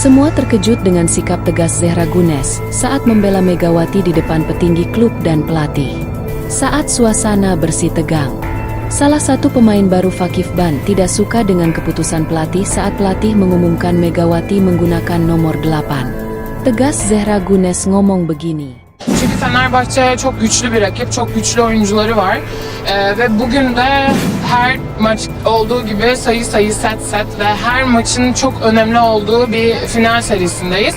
Semua terkejut dengan sikap tegas Zehra Gunes saat membela Megawati di depan petinggi klub dan pelatih. Saat suasana bersih tegang, salah satu pemain baru Fakif Ban tidak suka dengan keputusan pelatih saat pelatih mengumumkan Megawati menggunakan nomor 8. Tegas Zehra Gunes ngomong begini. Çünkü Fenerbahçe çok güçlü bir rakip, çok güçlü oyuncuları var ve bugün de her maç olduğu gibi sayı set ve her maçın çok önemli olduğu bir final serisindeyiz.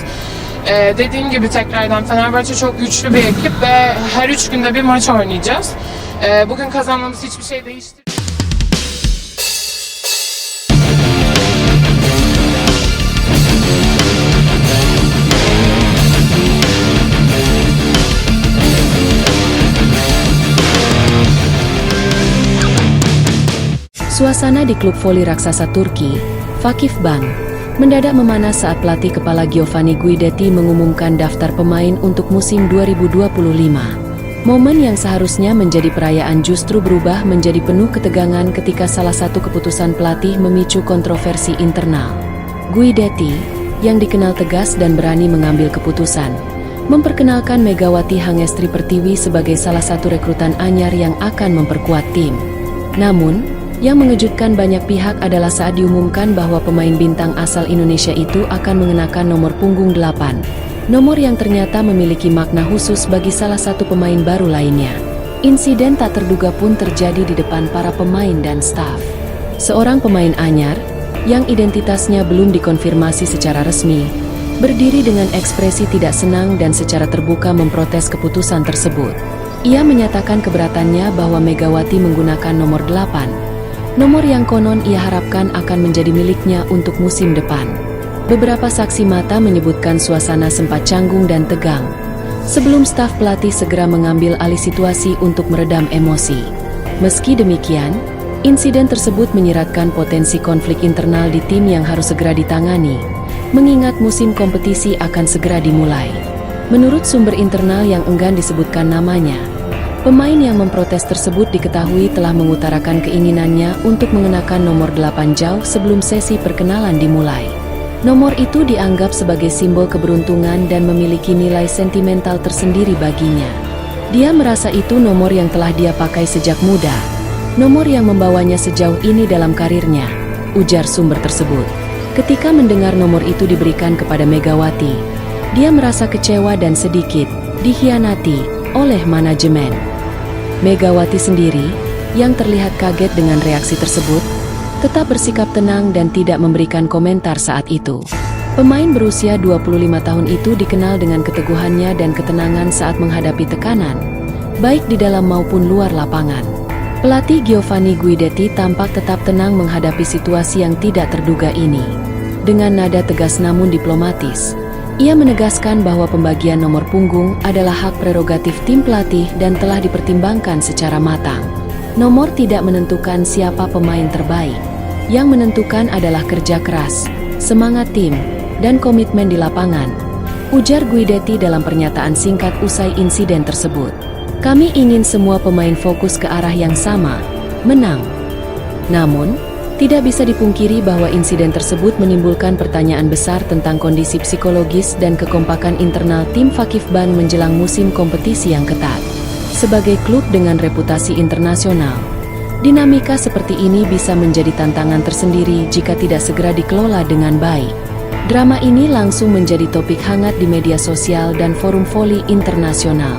Dediğim gibi tekrardan Fenerbahçe çok güçlü bir ekip ve her 3 günde bir maç oynayacağız. Bugün kazanmamız hiçbir şey değiştirmiyor. Suasana di klub voli raksasa Turki, Fakif Ban, mendadak memanas saat pelatih kepala Giovanni Guidetti mengumumkan daftar pemain untuk musim 2025. Momen yang seharusnya menjadi perayaan justru berubah menjadi penuh ketegangan ketika salah satu keputusan pelatih memicu kontroversi internal. Guidetti, yang dikenal tegas dan berani mengambil keputusan, memperkenalkan Megawati Hangestri Pertiwi sebagai salah satu rekrutan anyar yang akan memperkuat tim. Namun, yang mengejutkan banyak pihak adalah saat diumumkan bahwa pemain bintang asal Indonesia itu akan mengenakan nomor punggung 8. Nomor yang ternyata memiliki makna khusus bagi salah satu pemain baru lainnya. Insiden tak terduga pun terjadi di depan para pemain dan staf. Seorang pemain anyar, yang identitasnya belum dikonfirmasi secara resmi, berdiri dengan ekspresi tidak senang dan secara terbuka memprotes keputusan tersebut. Ia menyatakan keberatannya bahwa Megawati menggunakan nomor 8. Nomor yang konon ia harapkan akan menjadi miliknya untuk musim depan. Beberapa saksi mata menyebutkan suasana sempat canggung dan tegang, sebelum staf pelatih segera mengambil alih situasi untuk meredam emosi. Meski demikian, insiden tersebut menyiratkan potensi konflik internal di tim yang harus segera ditangani, mengingat musim kompetisi akan segera dimulai. Menurut sumber internal yang enggan disebutkan namanya, pemain yang memprotes tersebut diketahui telah mengutarakan keinginannya untuk mengenakan nomor 8 jauh sebelum sesi perkenalan dimulai. Nomor itu dianggap sebagai simbol keberuntungan dan memiliki nilai sentimental tersendiri baginya. Dia merasa itu nomor yang telah dia pakai sejak muda, nomor yang membawanya sejauh ini dalam karirnya, ujar sumber tersebut. Ketika mendengar nomor itu diberikan kepada Megawati, dia merasa kecewa dan sedikit dikhianati oleh manajemen. Megawati sendiri, yang terlihat kaget dengan reaksi tersebut, tetap bersikap tenang dan tidak memberikan komentar saat itu. Pemain berusia 25 tahun itu dikenal dengan keteguhannya dan ketenangan saat menghadapi tekanan, baik di dalam maupun luar lapangan. Pelatih Giovanni Guidetti tampak tetap tenang menghadapi situasi yang tidak terduga ini. Dengan nada tegas namun diplomatis, ia menegaskan bahwa pembagian nomor punggung adalah hak prerogatif tim pelatih dan telah dipertimbangkan secara matang. Nomor tidak menentukan siapa pemain terbaik. Yang menentukan adalah kerja keras, semangat tim, dan komitmen di lapangan, ujar Guidetti dalam pernyataan singkat usai insiden tersebut. Kami ingin semua pemain fokus ke arah yang sama, menang. Namun, tidak bisa dipungkiri bahwa insiden tersebut menimbulkan pertanyaan besar tentang kondisi psikologis dan kekompakan internal tim Fakif Ban menjelang musim kompetisi yang ketat. Sebagai klub dengan reputasi internasional, dinamika seperti ini bisa menjadi tantangan tersendiri jika tidak segera dikelola dengan baik. Drama ini langsung menjadi topik hangat di media sosial dan forum voli internasional.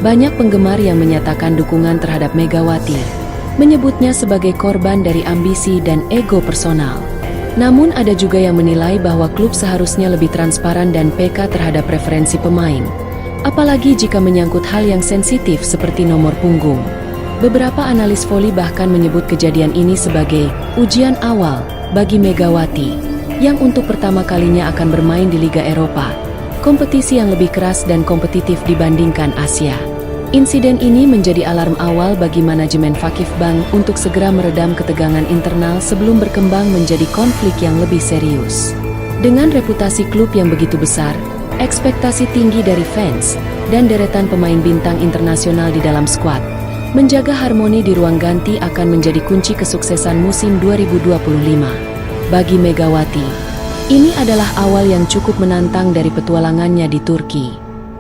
Banyak penggemar yang menyatakan dukungan terhadap Megawati, menyebutnya sebagai korban dari ambisi dan ego personal. Namun ada juga yang menilai bahwa klub seharusnya lebih transparan dan peka terhadap preferensi pemain, apalagi jika menyangkut hal yang sensitif seperti nomor punggung. Beberapa analis voli bahkan menyebut kejadian ini sebagai ujian awal bagi Megawati, yang untuk pertama kalinya akan bermain di Liga Eropa, kompetisi yang lebih keras dan kompetitif dibandingkan Asia. Insiden ini menjadi alarm awal bagi manajemen Fakif Ban untuk segera meredam ketegangan internal sebelum berkembang menjadi konflik yang lebih serius. Dengan reputasi klub yang begitu besar, ekspektasi tinggi dari fans, dan deretan pemain bintang internasional di dalam skuad, menjaga harmoni di ruang ganti akan menjadi kunci kesuksesan musim 2025. Bagi Megawati, Ini adalah awal yang cukup menantang dari petualangannya di Turki.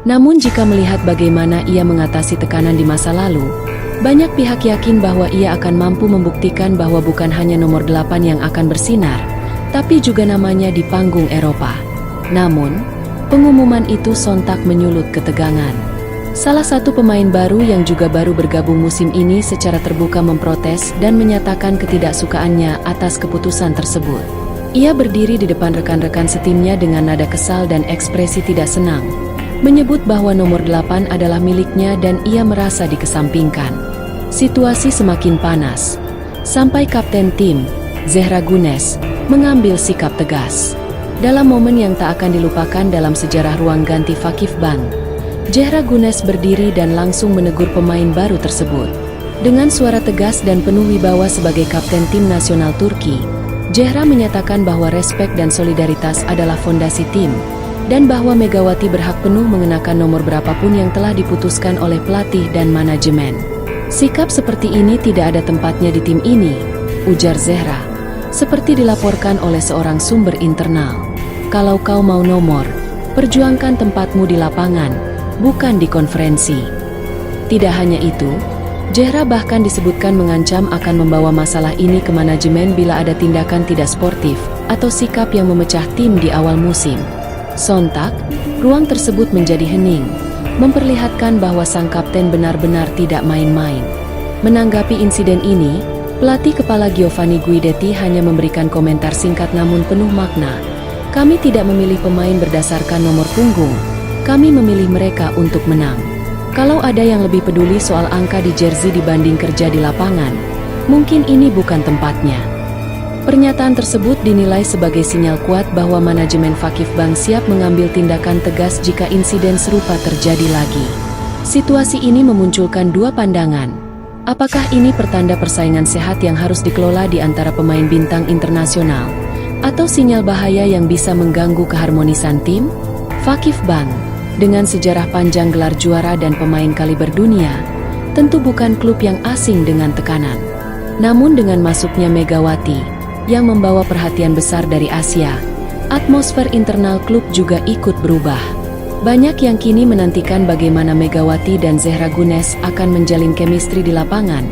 Namun jika melihat bagaimana ia mengatasi tekanan di masa lalu, banyak pihak yakin bahwa ia akan mampu membuktikan bahwa bukan hanya nomor 8 yang akan bersinar, tapi juga namanya di panggung Eropa. Namun, pengumuman itu sontak menyulut ketegangan. Salah satu pemain baru yang juga baru bergabung musim ini secara terbuka memprotes dan menyatakan ketidaksukaannya atas keputusan tersebut. Ia berdiri di depan rekan-rekan setimnya dengan nada kesal dan ekspresi tidak senang, menyebut bahwa nomor 8 adalah miliknya dan ia merasa dikesampingkan. Situasi semakin panas, sampai kapten tim, Zehra Gunes, mengambil sikap tegas. Dalam momen yang tak akan dilupakan dalam sejarah ruang ganti Vakifbank, Zehra Gunes berdiri dan langsung menegur pemain baru tersebut. Dengan suara tegas dan penuh wibawa sebagai kapten tim nasional Turki, Zehra menyatakan bahwa respek dan solidaritas adalah fondasi tim, dan bahwa Megawati berhak penuh mengenakan nomor berapapun yang telah diputuskan oleh pelatih dan manajemen. Sikap seperti ini tidak ada tempatnya di tim ini, ujar Zehra, seperti dilaporkan oleh seorang sumber internal. Kalau kau mau nomor, perjuangkan tempatmu di lapangan, bukan di konferensi. Tidak hanya itu, Zehra bahkan disebutkan mengancam akan membawa masalah ini ke manajemen bila ada tindakan tidak sportif atau sikap yang memecah tim di awal musim. Sontak, ruang tersebut menjadi hening, memperlihatkan bahwa sang kapten benar-benar tidak main-main. Menanggapi insiden ini, pelatih kepala Giovanni Guidetti hanya memberikan komentar singkat namun penuh makna. Kami tidak memilih pemain berdasarkan nomor punggung, kami memilih mereka untuk menang. Kalau ada yang lebih peduli soal angka di jersey dibanding kerja di lapangan, mungkin ini bukan tempatnya. Pernyataan tersebut dinilai sebagai sinyal kuat bahwa manajemen Vakifbank siap mengambil tindakan tegas jika insiden serupa terjadi lagi. Situasi ini memunculkan dua pandangan. Apakah ini pertanda persaingan sehat yang harus dikelola di antara pemain bintang internasional, atau sinyal bahaya yang bisa mengganggu keharmonisan tim? Vakifbank, dengan sejarah panjang gelar juara dan pemain kaliber dunia, tentu bukan klub yang asing dengan tekanan. Namun dengan masuknya Megawati, yang membawa perhatian besar dari Asia, atmosfer internal klub juga ikut berubah. Banyak yang kini menantikan bagaimana Megawati dan Zehra Gunes akan menjalin chemistry di lapangan,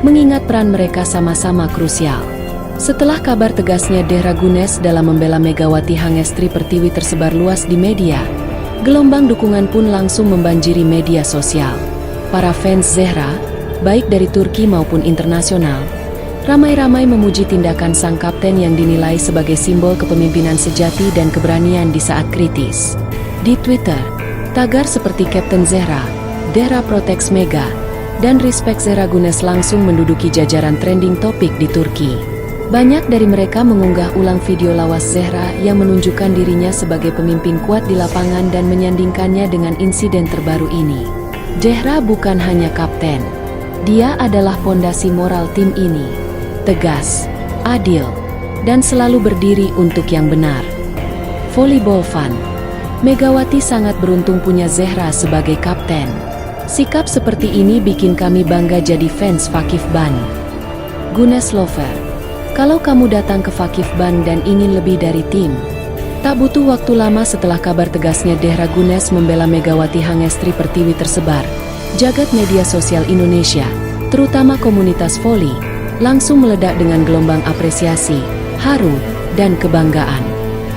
mengingat peran mereka sama-sama krusial. Setelah kabar tegasnya Zehra Gunes dalam membela Megawati Hangestri Pertiwi tersebar luas di media, gelombang dukungan pun langsung membanjiri media sosial. Para fans Zehra, baik dari Turki maupun internasional, ramai-ramai memuji tindakan sang kapten yang dinilai sebagai simbol kepemimpinan sejati dan keberanian di saat kritis. Di Twitter, tagar seperti Kapten Zehra, Zehra Protects Mega, dan Respect Zehra Gunes langsung menduduki jajaran trending topik di Turki. Banyak dari mereka mengunggah ulang video lawas Zehra yang menunjukkan dirinya sebagai pemimpin kuat di lapangan dan menyandingkannya dengan insiden terbaru ini. Zehra bukan hanya kapten, dia adalah pondasi moral tim ini. Tegas, adil, dan selalu berdiri untuk yang benar. Volleyball Fan, Megawati sangat beruntung punya Zehra sebagai kapten. Sikap seperti ini bikin kami bangga jadi fans Vakifbank. Gunes Lover, kalau kamu datang ke Vakifbank dan ingin lebih dari tim, tak butuh waktu lama setelah kabar tegasnya Zehra Gunes membela Megawati Hangestri Pertiwi tersebar, jagat media sosial Indonesia, terutama komunitas voli, langsung meledak dengan gelombang apresiasi, haru, dan kebanggaan.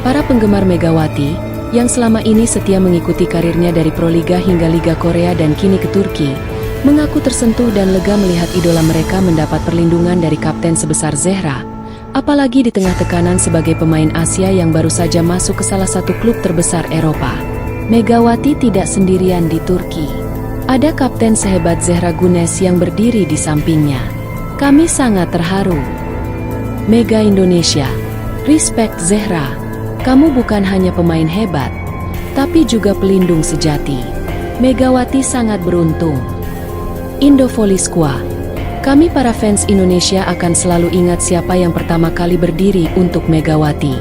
Para penggemar Megawati, yang selama ini setia mengikuti karirnya dari Proliga hingga Liga Korea dan kini ke Turki, mengaku tersentuh dan lega melihat idola mereka mendapat perlindungan dari kapten sebesar Zehra, apalagi di tengah tekanan sebagai pemain Asia yang baru saja masuk ke salah satu klub terbesar Eropa. Megawati tidak sendirian di Turki. Ada kapten sehebat Zehra Gunes yang berdiri di sampingnya. Kami sangat terharu. Mega Indonesia, respect Zehra. Kamu bukan hanya pemain hebat, tapi juga pelindung sejati. Megawati sangat beruntung. Indo Volley Squad, kami para fans Indonesia akan selalu ingat siapa yang pertama kali berdiri untuk Megawati.